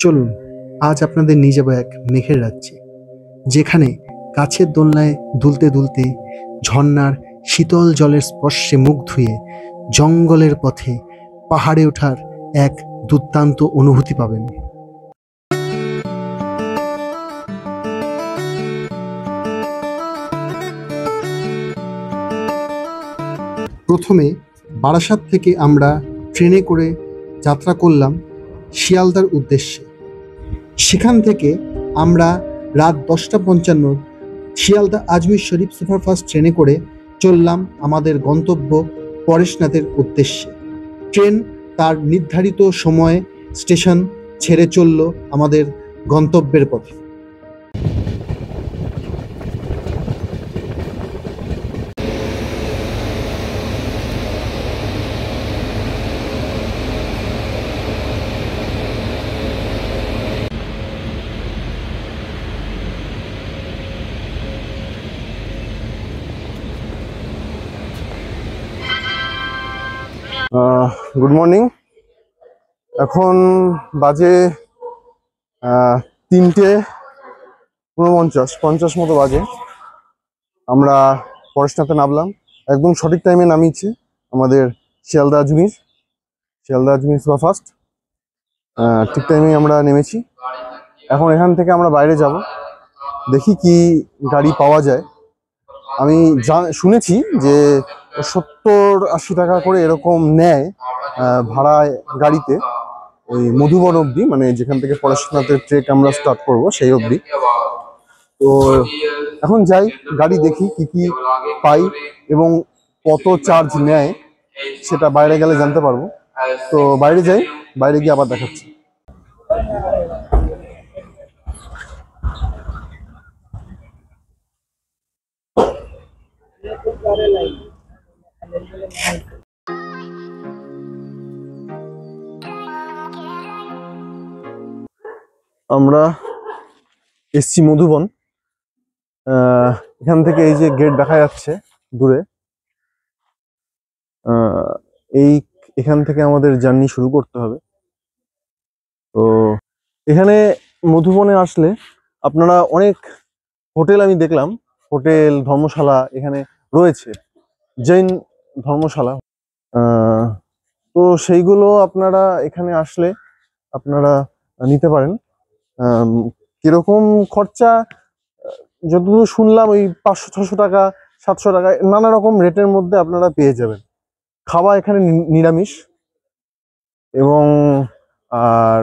চলুন আজ আপনাদের নিয়ে যাব এক মেঘের রাজ্যে, যেখানে গাছের দোলনায় দুলতে দুলতে, ঝর্ণার শীতল জলের স্পর্শে মুখ ধুয়ে, জঙ্গলের পথে পাহাড়ে ওঠার এক দুর্দান্ত অনুভূতি পাবেন। প্রথমে বারাসাত থেকে আমরা ট্রেনে করে যাত্রা করলাম শিয়ালদার উদ্দেশ্যে। সেখান থেকে আমরা রাত 10:55 শিয়ালদা আজমির শরীফ সুপারফাস্ট ট্রেনে করে চললাম আমাদের গন্তব্য পরেশনাথের উদ্দেশ্যে। ট্রেন তার নির্ধারিত সময়ে স্টেশন ছেড়ে চলল আমাদের গন্তব্যের পথে। Good morning. এখন বাজে 3:49 মতো বাজে। আমরা পরেশনাথে নামলাম, একদম সঠিক টাইমে নামিয়েছে আমাদের শিয়ালদা আজমির সুপারফাস্ট। ঠিক টাইমে আমরা নেমেছি। এখন এখান থেকে আমরা বাইরে যাব, দেখি কি গাড়ি পাওয়া যায়। আমি শুনেছি যে 70-80 টাকা করে এরকম নেয় ভাড়ায় গাড়িতে, ওই মধুবন অবধি, মানে যেখান থেকে পরেশনাথের ট্রেক আমরা স্টার্ট করব সেই অবধি। তো এখন যাই, গাড়ি দেখি কি কি পাই এবং কত চার্জ নেয় সেটা বাইরে গেলে জানতে পারবো। তো বাইরে যাই, বাইরে গিয়ে আবার দেখাচ্ছি। আমরা এসছি মধুবন। এখান থেকে এই যে গেট দেখা যাচ্ছে দূরে, এখান থেকে আমাদের জার্নি শুরু করতে হবে। তো এখানে মধুবনে আসলে আপনারা অনেক হোটেল, আমি দেখলাম হোটেল, ধর্মশালা এখানে রয়েছে, জৈন ধর্মশালা। তো সেইগুলো আপনারা এখানে আসলে আপনারা নিতে পারেন। কিরকম খরচা যতদূর শুনলাম, ওই 500-600 টাকা, 700 টাকা, নানা রকম রেটের মধ্যে আপনারা পেয়ে যাবেন। খাওয়া এখানে নিরামিষ। এবং আর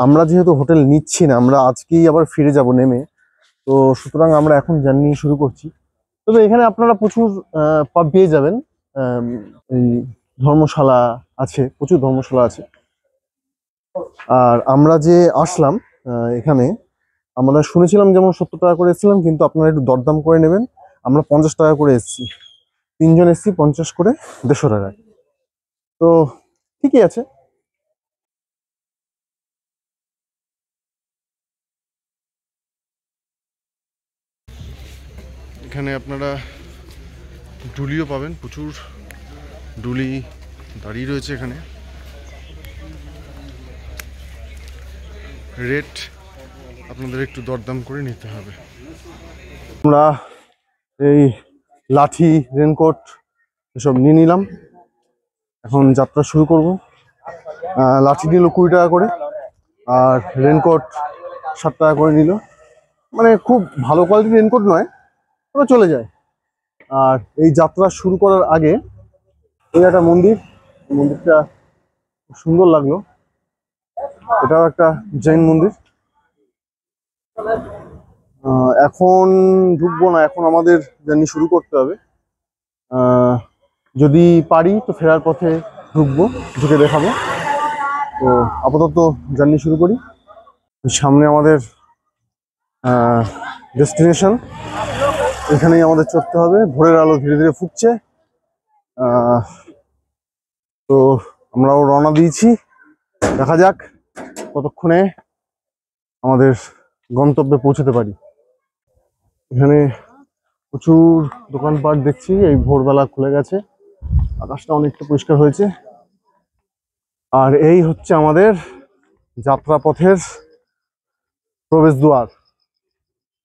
আমরা যেহেতু হোটেল নিচ্ছি না, আমরা আজকেই আবার ফিরে যাব নেমে, তো সুতরাং আমরা এখন জার্নি শুরু করছি। তবে এখানে আপনারা প্রচুর পেয়ে যাবেন, এই ধর্মশালা আছে, প্রচুর ধর্মশালা আছে। আর আমরা যে আসলাম এখানে, আমরা শুনেছিলাম যেমন 70 টাকা করে এসেছিলাম, কিন্তু আপনারা একটু দরদাম করে নেবেন। আমরা 50 টাকা করে এসেছি, 3 জন এসেছি, 50 করে 150 টাকায়। তো ঠিকই আছে। এখানে আপনারা ডুলিও পাবেন, প্রচুর ডুলি দাঁড়িয়ে রয়েছে এখানে। রেট আপনাদের একটু দরদাম করে নিতে হবে। আমরা এই লাঠি, রেনকোট এসব নিয়ে নিলাম, এখন যাত্রা শুরু করব। লাঠি নিল 20 টাকা করে, আর রেনকোট 7 টাকা করে নিল। মানে খুব ভালো কোয়ালিটির রেনকোট নয়, তবে চলে যায়। আর এই যাত্রা শুরু করার আগে এই একটা মন্দিরটা সুন্দর লাগলো। এটাও একটা জৈন মন্দির। এখন ঢুকবো না, এখন আমাদের জার্নি শুরু করতে হবে। যদি পারি তো ফেরার পথে ঢুকবো, ঢুকে দেখাবো। তো আপাতত জার্নি শুরু করি। সামনে আমাদের ডেস্টিনেশন, এখানেই আমাদের চড়তে হবে। ভোরের আলো ধীরে ধীরে ফুটছে। তো আমরাও রওনা দিয়েছি, দেখা যাক কতক্ষণে আমাদের গন্তব্যে পৌঁছতে পারি। এখানে প্রচুর দোকানপাট দেখছি, এই ভোরবেলা খুলে গেছে, আকাশটা অনেকটা পরিষ্কার হয়েছে। আর এই হচ্ছে আমাদের যাত্রাপথের প্রবেশদ্বার।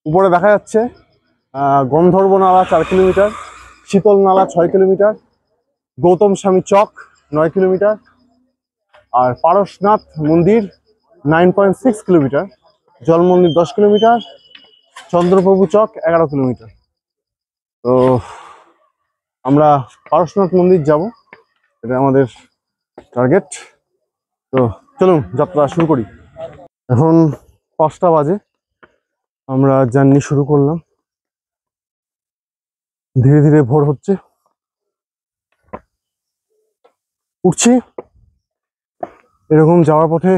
উপরে দেখা যাচ্ছে গন্ধর্ব নালা 4 কিলোমিটার, শীতল নালা 6 কিলোমিটার, গৌতম স্বামী চক 9 কিলোমিটার, আর পারশনাথ মন্দির 9.6 কিলোমিটার, জল মন্দির 10 কিলোমিটার, চন্দ্রপ্রভু চক 11 কিলোমিটার। তো আমরা পারশনাথ মন্দির যাব, এটা আমাদের টার্গেট। তো চলুন যাত্রা শুরু করি। এখন 5টা বাজে, আমরা জার্নি শুরু করলাম। ধীরে ধীরে ভোর হচ্ছে, উঠছি। এরকম যাওয়ার পথে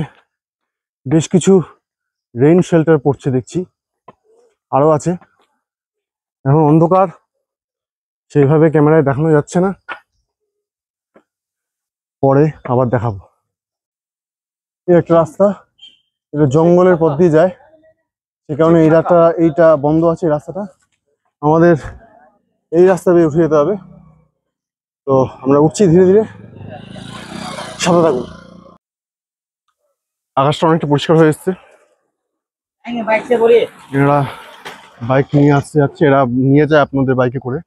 বেশ কিছু রেইন শেল্টার পড়ছে দেখছি, আরো আছে। এখন অন্ধকার, সেইভাবে ক্যামেরায় দেখানো যাচ্ছে না, পরে আবার দেখাবো। এই একটা রাস্তা, এটা জঙ্গলের পথ দিয়ে যায়, সে কারণে এইটা বন্ধ আছে। এই রাস্তাটা আমাদের এই রাস্তা দিয়ে উঠে যেতে হবে। তো আমরা উঠছি ধীরে ধীরে, সাথে থাকুন। আকাশটা অনেকটা পরিষ্কার হয়ে এসছে। এরা বাইক নিয়ে যাচ্ছে, এরা নিয়ে যায় আপনাদের বাইকে করে।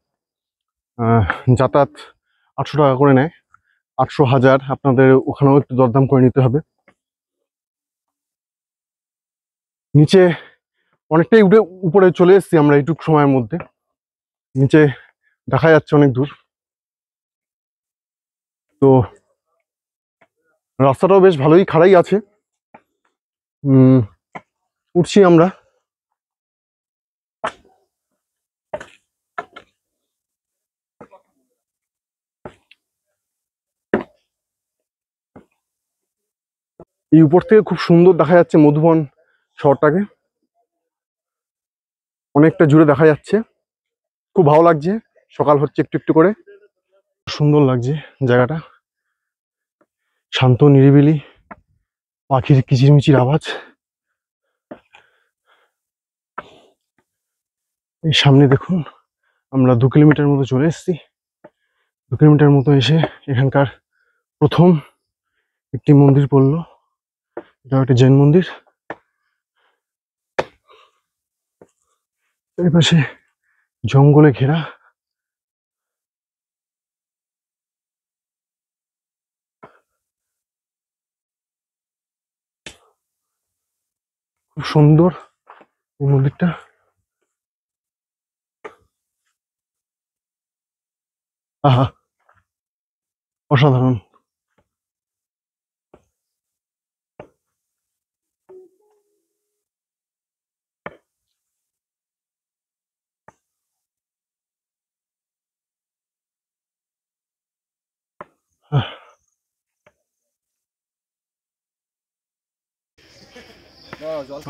যাতায়াত 800 টাকা করে নেয়, 800, 1000, আপনাদের ওখানেও একটু দরদাম করে নিতে হবে। নিচে অনেকটাই উপরে চলে এসেছি আমরা এইটুক সময়ের মধ্যে। নিচে দেখা যাচ্ছে অনেক দূর। তো রাস্তাটাও বেশ ভালোই খাড়াই আছে। উঠছি আমরা। এই উপর থেকে খুব সুন্দর দেখা যাচ্ছে মধুবন শহরটাকে, অনেকটা জুড়ে দেখা যাচ্ছে। খুব ভালো লাগছে, সকাল হচ্ছে একটু একটু করে, সুন্দর লাগছে জায়গাটা, শান্ত নিরিবিলি, পাখির কিচিরমিচির আওয়াজ। এই সামনে দেখুন, আমরা 2 কিলোমিটার মতো চলে এসেছি। 2 কিলোমিটার মতো এসে এখানকার প্রথম একটি মন্দির পড়লো, এটা একটা জৈন মন্দির। এর পাশে জঙ্গলে ঘেরা, খুব সুন্দর এই মন্দিরটা। আহা, অসাধারণ।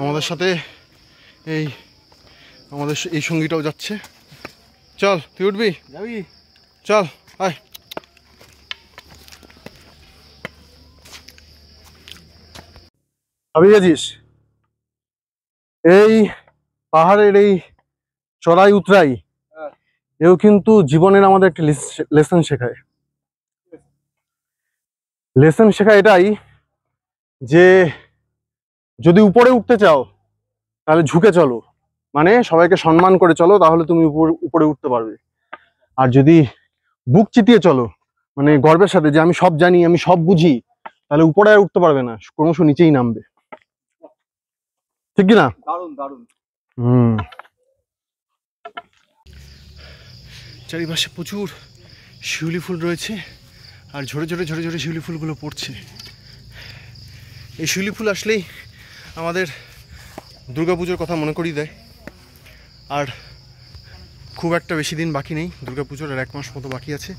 আমাদের সাথে আমাদের এই সঙ্গীটাও যাচ্ছে। চল, তুই উঠবি? যাবি? চল, আয়। ভাবি গেছিস এই পাহাড়ের এই চড়াই উতরাই, এও কিন্তু জীবনের আমাদের একটা লেসন শেখায়। লেসন শেখায় এটাই যে যদি উপরে উঠতে চাও তাহলে ঝুঁকে চলো, মানে সবাইকে সম্মান করে চলো, তাহলে তুমি উপরে উঠতে পারবে। আর যদি বুক চিতিয়ে চলো, মানে গর্বের সাথে যে আমি সব জানি, আমি সব বুঝি, তাহলে উপরে আর উঠতে পারবে না, ক্রমশ নিচেই নামবে। ঠিক কিনা? দারুণ দারুণ। চারিপাশে প্রচুর শিউলি ফুল রয়েছে, আর ঝরে ঝরে ঝরে ঝরে শিউলি ফুলগুলো পড়ছে। এই শিউলি ফুল আসলেই আমাদের দুর্গাপুজোর কথা মনে করিয়ে দেয়। আর খুব একটা বেশি দিন বাকি নেই দুর্গাপুজোর, আর 1 মাস মতো বাকি আছে।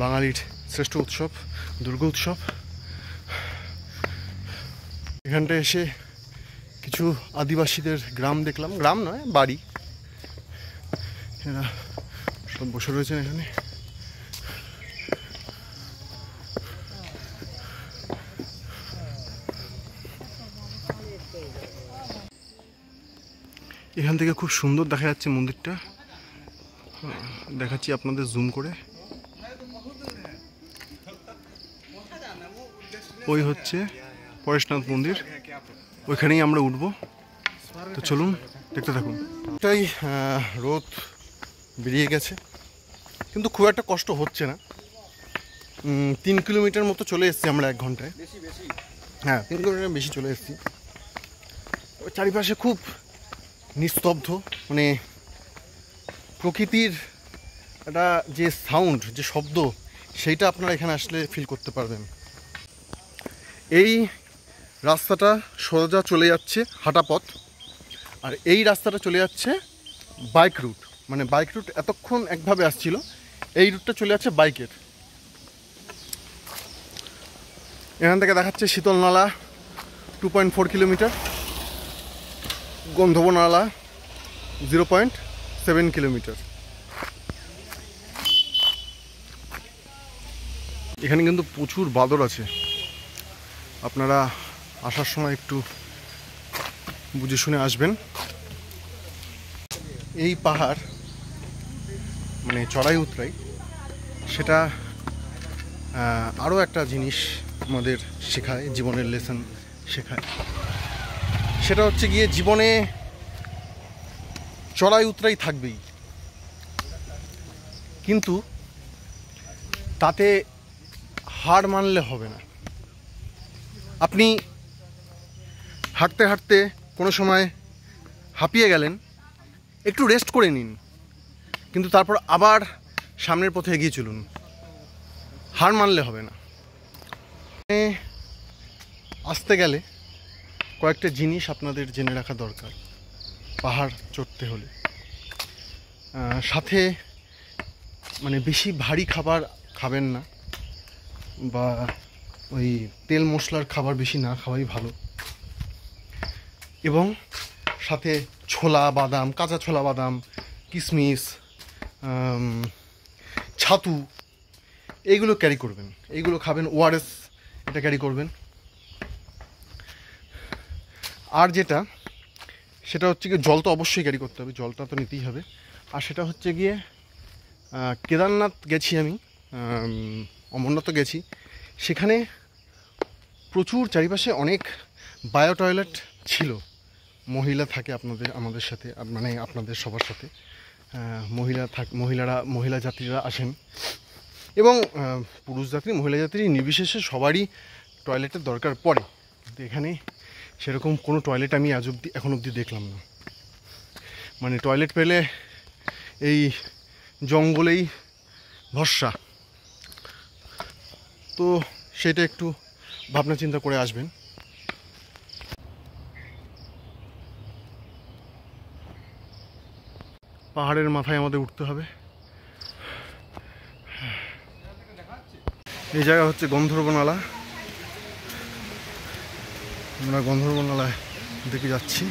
বাঙালির শ্রেষ্ঠ উৎসব দুর্গা উৎসব। এখানটায় এসে কিছু আদিবাসীদের গ্রাম দেখলাম, গ্রাম নয় বাড়ি, এরা সব বসে রয়েছেন এখানে। এখান থেকে খুব সুন্দর দেখা যাচ্ছে মন্দিরটা, দেখাচ্ছি আপনাদের জুম করে। ওই হচ্ছে পরেশনাথ মন্দির, ওইখানেই আমরা উঠবো। তো চলুন দেখতে থাকুন। এটাই রোদ বেরিয়ে গেছে, কিন্তু খুব একটা কষ্ট হচ্ছে না। 3 কিলোমিটার মতো চলে এসেছি আমরা 1 ঘন্টায়। হ্যাঁ, 3 কিলোমিটার বেশি চলে এসেছি। চারিপাশে খুব নিস্তব্ধ, মানে প্রকৃতির একটা যে সাউন্ড, যে শব্দ, সেইটা আপনারা এখানে আসলে ফিল করতে পারবেন। এই রাস্তাটা সোজা চলে যাচ্ছে হাঁটা পথ, আর এই রাস্তাটা চলে যাচ্ছে বাইক রুট। মানে বাইক রুট এতক্ষণ একভাবে আসছিল, এই রুটটা চলে যাচ্ছে বাইকের। এখান থেকে দেখাচ্ছে শীতল নালা 2.4 কিলোমিটার, গন্ধর্ব নালা 0.7 কিলোমিটার। এখানে কিন্তু প্রচুর বাদর আছে, আপনারা আসার সময় একটু বুঝে শুনে আসবেন। এই পাহাড় মানে চড়াই উতরাই, সেটা আরও একটা জিনিস আমাদের শেখায়, জীবনের লেসন শেখায়। সেটা হচ্ছে গিয়ে জীবনে চড়াই উতরাই থাকবেই, কিন্তু তাতে হার মানলে হবে না। আপনি হাঁটতে হাঁটতে কোনো সময় হাঁপিয়ে গেলেন, একটু রেস্ট করে নিন, কিন্তু তারপর আবার সামনের পথে এগিয়ে চলুন। হার মানলে হবে না। আসতে গেলে কয়েকটা জিনিস আপনাদের জেনে রাখা দরকার পাহাড় চড়তে হলে। সাথে মানে বেশি ভারী খাবার খাবেন না, বা ওই তেল মশলার খাবার বেশি না খাওয়াই ভালো। এবং সাথে ছোলা বাদাম, কাঁচা ছোলা বাদাম, কিশমিশ, ছাতু, এইগুলো ক্যারি করবেন, এইগুলো খাবেন। ওআরএস এটা ক্যারি করবেন। আর যেটা, সেটা হচ্ছে গিয়ে জল তো অবশ্যই ক্যারি করতে হবে, জলটা তো নিতেই হবে। আর সেটা হচ্ছে গিয়ে কেদারনাথ গেছি আমি, অমরনাথও গেছি, সেখানে প্রচুর চারিপাশে অনেক বায়ো টয়লেট ছিল। মহিলা থাকে আমাদের সাথে, মানে আপনাদের সবার সাথে মহিলা যাত্রীরা আসেন, এবং পুরুষ যাত্রী মহিলা যাত্রী নির্বিশেষে সবারই টয়লেটের দরকার পড়ে। কিন্তু এখানে সেরকম কোনো টয়লেট আমি এখন অবধি দেখলাম না। মানে টয়লেট পেলে এই জঙ্গলেই ভরসা। তো সেটা একটু ভাবনা চিন্তা করে আসবেন। পাহাড়ের মাথায় আমাদের উঠতে হবে। এই জায়গা হচ্ছে গন্ধর্ব নালা। আমরা গন্ধর্ব নালায় দেখে যাচ্ছি।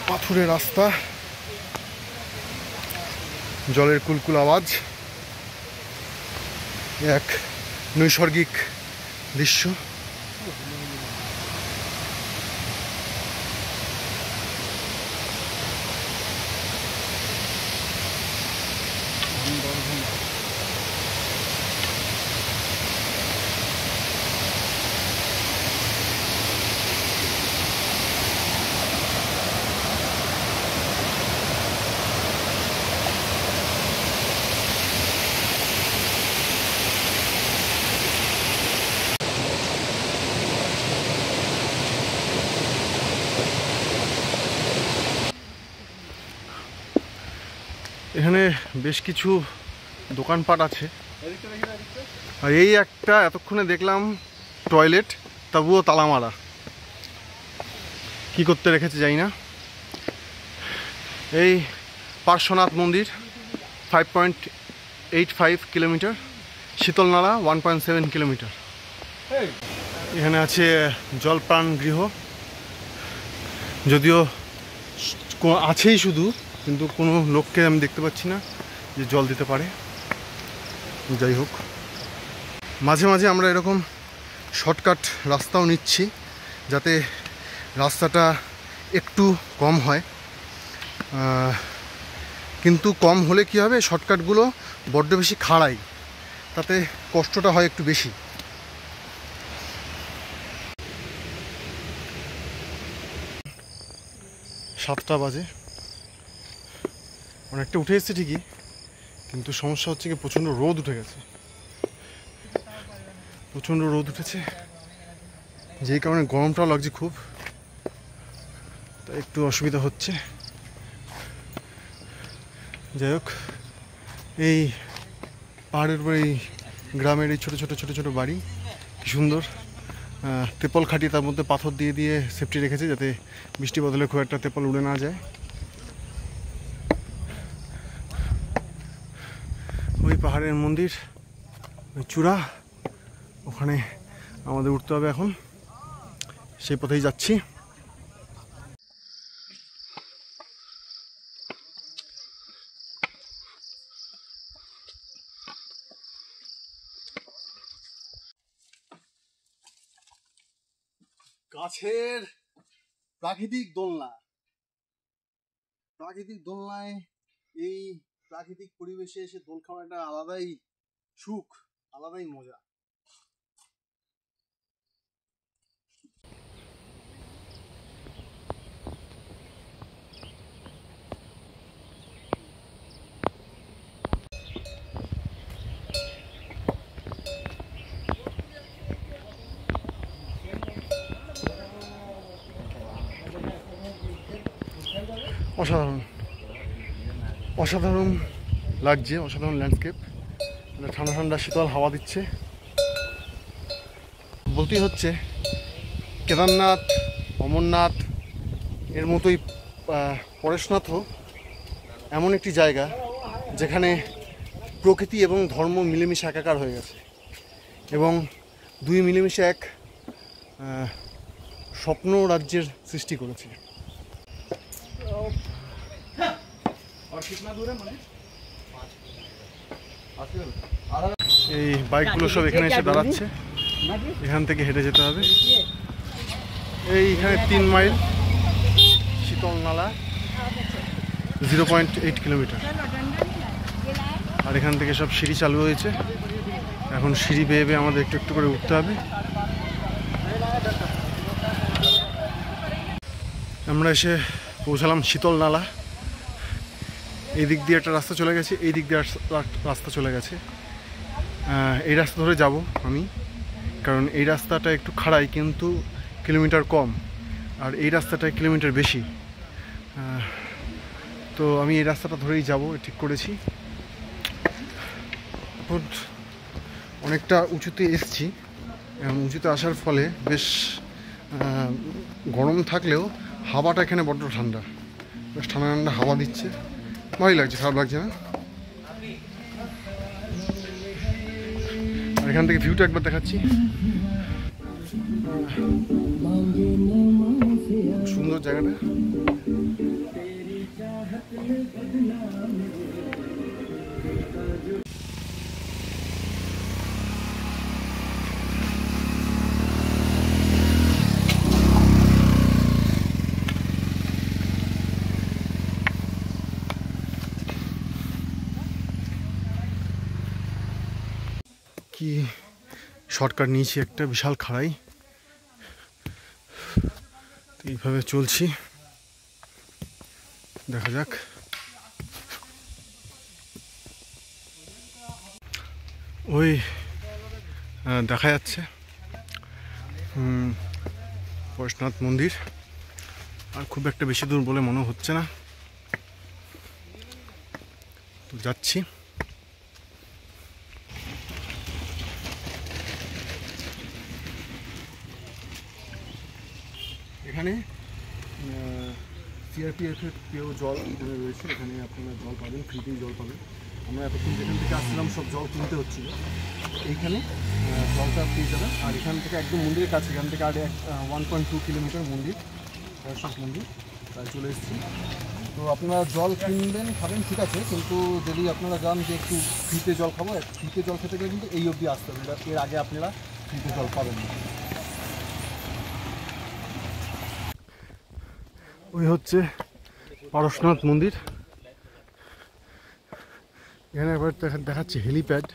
পাথুরে রাস্তা, জলের কুলকুল আওয়াজ, এক নৈসর্গিক দৃশ্য। এখানে বেশ কিছু দোকানপাট আছে, আর এই একটা এতক্ষণে দেখলাম টয়লেট, তবুও তালা মারা। কী করতে রেখেছে জানি না। এই পার্শ্বনাথ মন্দির 5.85 কিলোমিটার, শীতল নালা 1.7 কিলোমিটার। এখানে আছে জলপ্রাণ গৃহ, যদিও আছেই শুধু, কিন্তু কোনো লোককে আমি দেখতে পাচ্ছি না যে জল দিতে পারে। যাই হোক, মাঝে মাঝে আমরা এরকম শর্টকাট রাস্তাও নিচ্ছি, যাতে রাস্তাটা একটু কম হয়। কিন্তু কম হলে কি হবে, শর্টকাটগুলো বড্ড বেশি খাড়াই, তাতে কষ্টটা হয় একটু বেশি। সাতটা বাজে, অনেকটা উঠে এসেছে ঠিকই, কিন্তু সমস্যা হচ্ছে কি প্রচণ্ড রোদ উঠে গেছে, প্রচণ্ড রোদ উঠেছে, যেই কারণে গরমটাও লাগছে খুব, তাই একটু অসুবিধা হচ্ছে। যাই হোক, এই পাহাড়ের উপর এই গ্রামের এই ছোটো ছোটো ছোটো ছোটো বাড়ি কি সুন্দর, তেপল খাটিয়ে তার মধ্যে পাথর দিয়ে দিয়ে সেফটি রেখেছে যাতে বৃষ্টি বদলে খুব একটা তেপল উড়ে না যায়। ওই পাহাড়ের মন্দির, ওই চূড়া, ওখানে আমাদের উঠতে হবে এখন, সেই পথেই যাচ্ছি। গাছের প্রাকৃতিক দোলনা, প্রাকৃতিক দোলনায় এই প্রাকৃতিক পরিবেশে এসে দোল খাওয়া একটা আলাদাই সুখ, আলাদাই মজা। অসাধারণ, অসাধারণ লাগছে, অসাধারণ ল্যান্ডস্কেপ, ঠান্ডা ঠান্ডা শীতল হাওয়া দিচ্ছে। বলতেই হচ্ছে কেদারনাথ, অমরনাথ এর মতোই পরেশনাথও এমন একটি জায়গা যেখানে প্রকৃতি এবং ধর্ম মিলেমিশে একাকার হয়ে গেছে, এবং দুই মিলেমিশে এক স্বপ্ন রাজ্যের সৃষ্টি করেছে। এই বাইকগুলো সব এখানে এসে দাঁড়াচ্ছে, এখান থেকে হেঁটে যেতে হবে। এইখানে 3 মাইল শীতল নালা, 0.8 কিলোমিটার, আর এখান থেকে সব সিঁড়ি চালু হয়েছে। এখন সিঁড়ি বেয়ে বেয়ে আমাদের একটু একটু করে উঠতে হবে। আমরা এসে পৌঁছালাম শীতল নালা। এই দিক দিয়ে একটা রাস্তা চলে গেছে, এই দিক দিয়ে রাস্তা চলে গেছে। এই রাস্তা ধরে যাব আমি, কারণ এই রাস্তাটা একটু খাড়াই কিন্তু কিলোমিটার কম, আর এই রাস্তাটায় কিলোমিটার বেশি। তো আমি এই রাস্তাটা ধরেই যাব ঠিক করেছি। অনেকটা উঁচুতে এসছি, উঁচুতে আসার ফলে বেশ গরম থাকলেও হাওয়াটা এখানে বড্ড ঠান্ডা, বেশ ঠান্ডা ঠান্ডা হাওয়া দিচ্ছে, ভালোই লাগছে, খারাপ লাগছে না। আর এখান থেকে ভিউটা একবার দেখাচ্ছি, সুন্দর জায়গাটা। কি শর্টকাট নিয়েছি, একটা বিশাল খাড়াই, এইভাবে চলছি, দেখা যাক। ওই দেখা যাচ্ছে পরেশনাথ মন্দির, আর খুব একটা বেশি দূর বলে মনে হচ্ছে না, তো যাচ্ছি। এখানে সিআরপিএফের পেয়েও জল এখানে রয়েছে, এখানে আপনারা জল পাবেন, ফ্রিতেই জল পাবেন। আমরা এতক্ষণ যেখান থেকে আসছিলাম সব জল কিনতে হচ্ছিলো, এইখানে জলটা পেয়ে যাবেন। আর এখান থেকে একদম মন্দিরের কাছে, এখান থেকে আর 1.2 কিলোমিটার মন্দির, সব মন্দির, তাই চলে এসেছি। তো আপনারা জল কিনবেন, খাবেন, ঠিক আছে, কিন্তু যদি আপনারা যান যে একটু ফ্রিতে জল খাবো, ফ্রিতে জল খেতে গেলে কিন্তু এই অবধি আসতে হবে, এর আগে আপনারা ফ্রিতে জল পাবেন না। ওই হচ্ছে পরেশনাথ মন্দির, এখানে একবার দেখাচ্ছে হেলিপ্যাড,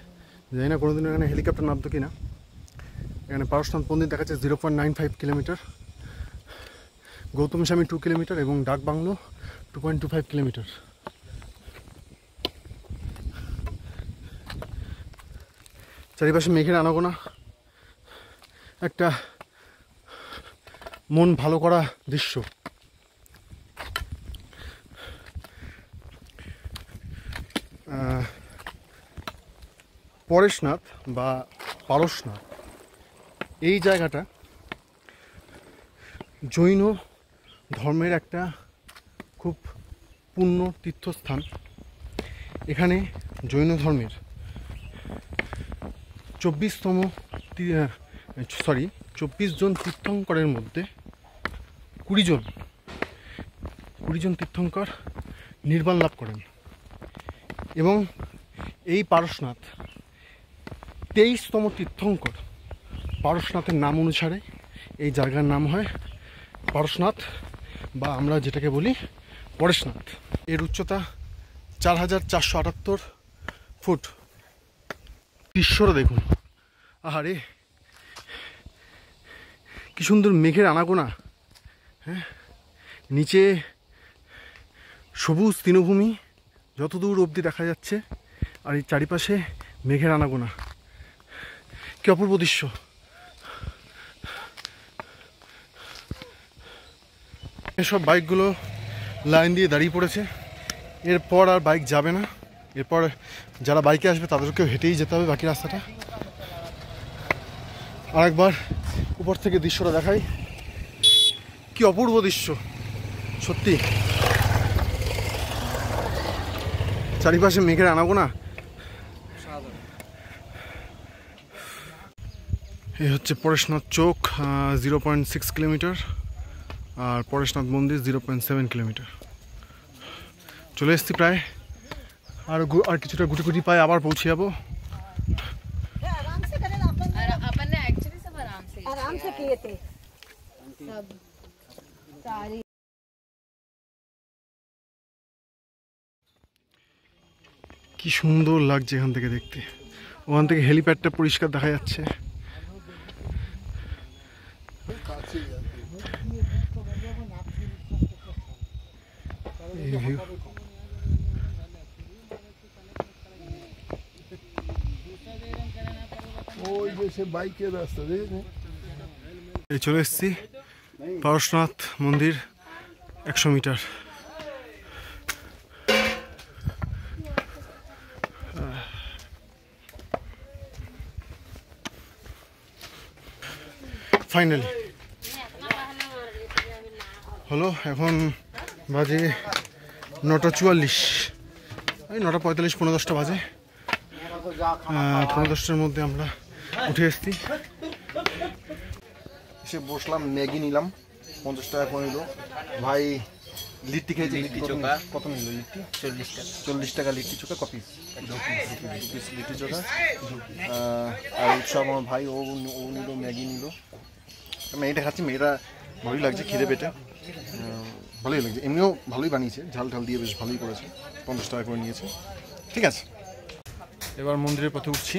জানি না কোনোদিন এখানে হেলিকপ্টার নামতো কিনা। এখানে পারশনাথ মন্দির দেখাচ্ছে 0.95 কিলোমিটার, গৌতম স্বামী 2 কিলোমিটার এবং ডাক বাংলো 2.25 কিলোমিটার। চারিপাশে মেঘের আনাগোনা, একটা মন ভালো করা দৃশ্য। পরেশনাথ বা পারশনাথ এই জায়গাটা জৈন ধর্মের একটা খুব পূর্ণ তীর্থস্থান। এখানে জৈন ধর্মের 24 জন তীর্থঙ্করের মধ্যে 20 জন তীর্থঙ্কর নির্বাণ লাভ করেন এবং এই পারশনাথ 23তম তীর্থঙ্কর। পারশনাথের নাম অনুসারে এই জায়গার নাম হয় পারশনাথ, বা আমরা যেটাকে বলি পরেশনাথ। এর উচ্চতা 4478 ফুট। দৃশ্যটা দেখুন, আহারে কি সুন্দর মেঘের আনাগোনা। হ্যাঁ, নিচে সবুজ তৃণভূমি যতদূর অবধি দেখা যাচ্ছে, আর এই চারিপাশে মেঘের আনাগোনা। কি অপূর্ব দৃশ্য। এসব বাইকগুলো লাইন দিয়ে দাঁড়িয়ে পড়েছে, এরপর আর বাইক যাবে না। এরপর যারা বাইকে আসবে তাদেরকেও হেঁটেই যেতে হবে বাকি রাস্তাটা। আরেকবার উপর থেকে দৃশ্যটা দেখাই, কি অপূর্ব দৃশ্য সত্যি। চারিপাশে মেঘের আনাগোনা। এই হচ্ছে পরেশনাথ চৌক, 0.6 কিলোমিটার, আর পরেশনাথ মন্দির 0.7 কিলোমিটার। চলে এসেছি প্রায়, আর কিছুটা গুটি গুটি পায়ে আবার পৌঁছে যাবো। কি সুন্দর লাগছে এখান থেকে দেখতে। ওখান থেকে হেলিপ্যাডটা পরিষ্কার দেখা যাচ্ছে। এই চলে এসেছি পারশনাথ মন্দির, 100 মিটার। ফাইনালি হলো। এখন বাজে 9:44, এই 9:45, 10:15 বাজে। 10:15 মধ্যে আমরা উঠে এসেছি। এসে বসলাম, ম্যাগি নিলাম, 50 টাকা করে নিল ভাই। লিট্টি খেয়েছি, লিট্টি চোখা কত নিল? লিট্টি 40 টাকা লিট্টি চোখা, কপি লিট্টি চোখা। আর উৎসব আমার ভাই, ও নিল ম্যাগি নিল। ম্যাগিটা খাচ্ছি, মেয়েটা ভালোই লাগছে, খিদে পেটে ভালোই লাগছে। এমনিও ভালোই বানিয়েছে, ঝাল ঝাল দিয়ে বেশ ভালোই করেছে। 50 টাকা করে নিয়েছে, ঠিক আছে। এবার মন্দিরের পথে উঠছি।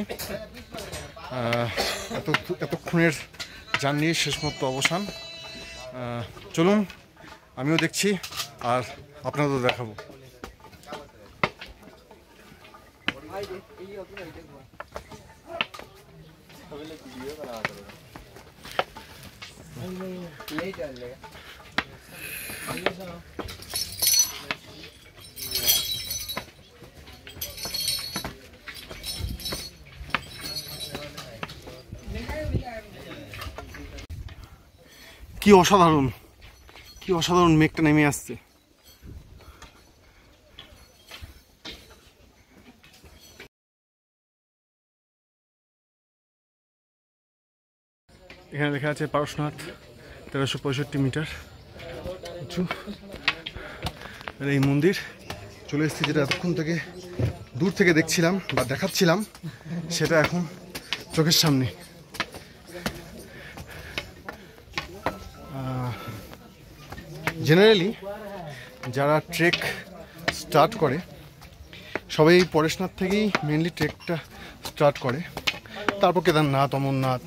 এতক্ষণের জার্নির শেষ মতো অবসান। চলুন আমিও দেখছি আর আপনাদেরও দেখাবো। কি অসাধারণ, কি অসাধারণ মেঘটা নেমে আসছে। এখানে লেখা আছে পারশনাথ 1365 মিটার উঁচু। আর এই মন্দির চলে এসেছি, যেটা এতক্ষণ থেকে দূর থেকে দেখছিলাম বা দেখাচ্ছিলাম, সেটা এখন চোখের সামনে। জেনারেলি যারা ট্রেক স্টার্ট করে সবাই পরেশনাথ থেকেই মেনলি ট্রেকটা স্টার্ট করে, তারপর কেদারনাথ, অমরনাথ,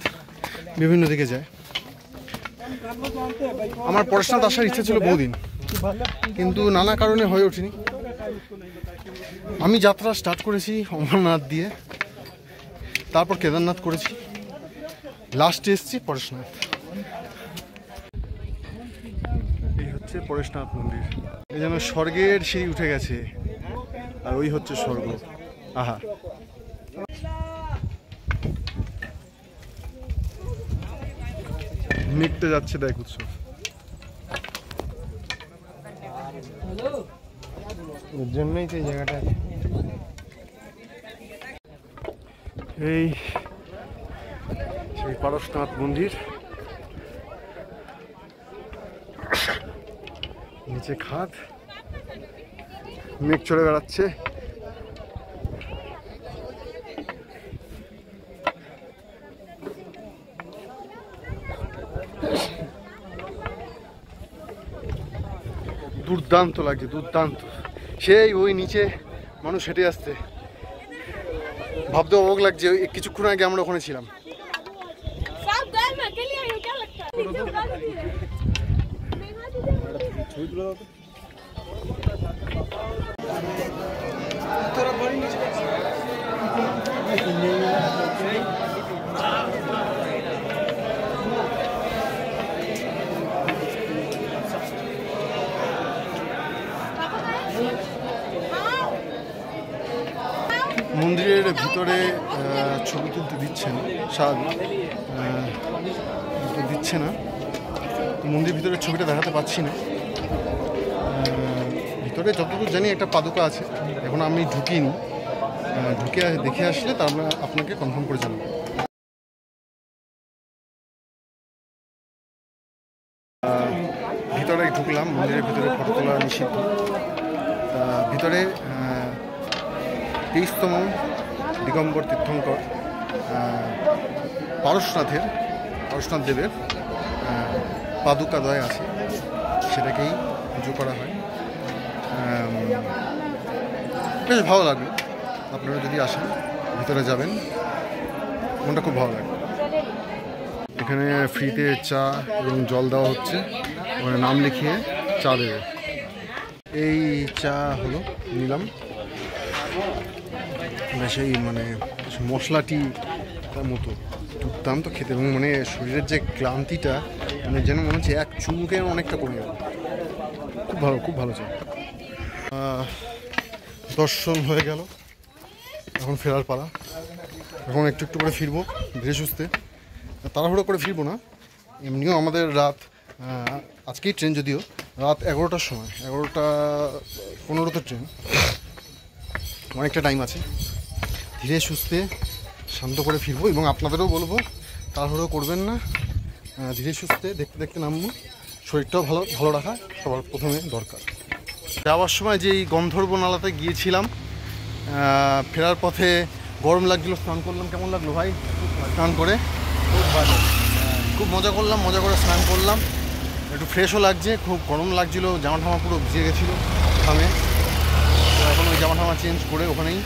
বিভিন্ন দিকে যায়। আমার পরেশনাথ আসার ইচ্ছা ছিল বহুদিন, কিন্তু নানা কারণে হয়ে ওঠেনি। আমি যাত্রা স্টার্ট করেছি অমরনাথ দিয়ে, তারপর কেদারনাথ করেছি, লাস্টে এসেছি পরেশনাথ। এই হচ্ছে পরেশনাথ মন্দির। এই যেন স্বর্গের সিঁড়ি উঠে গেছে, আর ওই হচ্ছে স্বর্গ। আহা, মিটতে যাচ্ছে দেখ উৎসব। ওর জন্যই তো এই জায়গাটা। এই সেই পরেশনাথ মন্দির, নিচে খাদ, মেঘ চড়ে বেড়াচ্ছে। দুর্দান্ত লাগছে, দুর্দান্ত। সেই ওই নিচে মানুষ হেঁটে আসছে, ভাবতে অবাক লাগছে। ওই কিছুক্ষণ আগে আমরা ওখানে ছিলাম। মন্দিরের ভিতরে ছবি তুলতে দিচ্ছে না, স্বাভাবিক দিচ্ছে না। তো মন্দির ভিতরে ছবিটা দেখাতে পাচ্ছি না। ভিতরে যতদূর জানি একটা পাদুকা আছে, এখন আমি ঢুকিনি, ঢুকে দেখে আসলে তারপরে আপনাকে কনফার্ম করে জানাবো। ভিতরে ঢুকলাম, মন্দিরের ভিতরে ফটো তোলা নিষিদ্ধ। ভিতরে 23তম দিগম্বর তীর্থঙ্কর পরেশনাথ দেবের পাদুকাদয় আছে, সেটাকেই পুজো করা হয়। বেশ ভালো লাগলো। আপনারা যদি আসেন, ভিতরে যাবেন, মনটা খুব ভালো লাগবে। এখানে ফ্রিতে চা এবং জল দেওয়া হচ্ছে, ওখানে নাম লিখিয়ে চা দেবে। এই চা হলো, নিলাম। সেই মানে মশলাটি মতো দুর্দান্ত খেতে, এবং মানে শরীরের যে ক্লান্তিটা মানে যেন মনে হচ্ছে এক চুমুকে অনেকটা কমে গেল। খুব ভালো, খুব ভালো চা। দর্শন হয়ে গেল, এখন ফেরার পালা। এখন একটু একটু করে ফিরবো ধীরে সুস্থে, তাড়াহুড়ো করে ফিরবো না। এমনিও আমাদের রাত, আজকেই ট্রেন, যদিও রাত 11টার সময়, 11:15 ট্রেন, অনেকটা টাইম আছে। ধীরে সুস্থে শান্ত করে ফিরবো, এবং আপনাদেরও বলবো তাড়াহুড়ো করবেন না, ধীরে সুস্থে দেখতে দেখতে নামবো। শরীরটাও ভালো রাখা সবার প্রথমে দরকার। যাওয়ার সময় যেই গন্ধর্ব নালাতে গিয়েছিলাম, ফেরার পথে গরম লাগছিল, স্নান করলাম। কেমন লাগলো ভাই স্নান করে? খুব ভালো, খুব মজা করলাম, মজা করে স্নান করলাম। একটু ফ্রেশও লাগছে, খুব গরম লাগছিলো, জামা ঠামা পুরো ভিজে গেছিলো ঘামে। তো এখন ওই জামা ঠামা চেঞ্জ করে ওখানেই,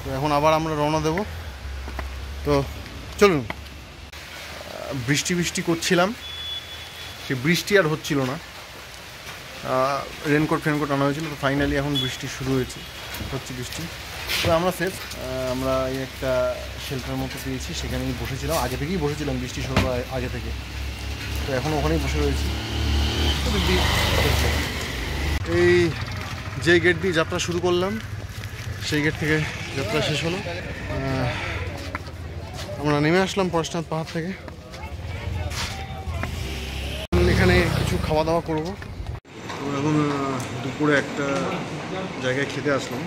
তো এখন আবার আমরা রওনা দেব। তো চলুন। বৃষ্টি করছিলাম, সে বৃষ্টি আর হচ্ছিল না। রেনকোট আনা হয়েছিল, তো ফাইনালি এখন বৃষ্টি শুরু হচ্ছে বৃষ্টি। তো আমরা সেফ, আমরা এই একটা শেল্টার মতো পেয়েছি, সেখানেই বসেছিলাম, আগে থেকেই বসেছিলাম, বৃষ্টি শুরু আগে থেকে। তো এখন ওখানেই বসে রয়েছি। এই যে গেট দিয়ে যাত্রা শুরু করলাম, সেই গেট থেকে যাত্রা শেষ হলো। আমরা নেমে আসলাম পরেশনাথ পাহাড় থেকে। এখানে কিছু খাওয়া দাওয়া করবো। তো এখন দুপুরে একটা জায়গায় খেতে আসলাম,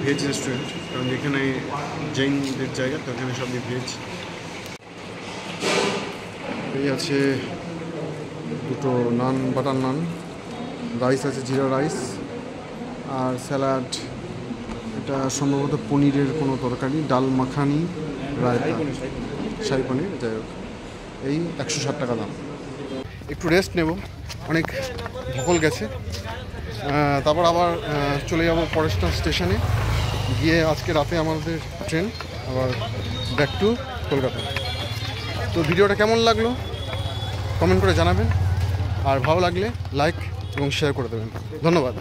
ভেজ রেস্টুরেন্ট, কারণ এখানে জৈনদের জায়গা, তো এখানে সবই ভেজ। এই আছে দুটো নান, বাটার নান, রাইস আছে, জিরা রাইস, আর স্যালাড। এটা সম্ভবত পনিরের কোনো তরকারি, ডাল মাখানি, রায়তা, শাহী পনির, যাই হোক। এই 160 টাকা দাম। একটু রেস্ট নেব, অনেক ধকল গেছে। তারপর আবার চলে যাব পরেশনাথ স্টেশনে, গিয়ে আজকে রাতে আমাদের ট্রেন আবার ব্যাক টু কলকাতা। তো ভিডিওটা কেমন লাগলো কমেন্ট করে জানাবেন, আর ভালো লাগলে লাইক এবং শেয়ার করে দেবেন। ধন্যবাদ।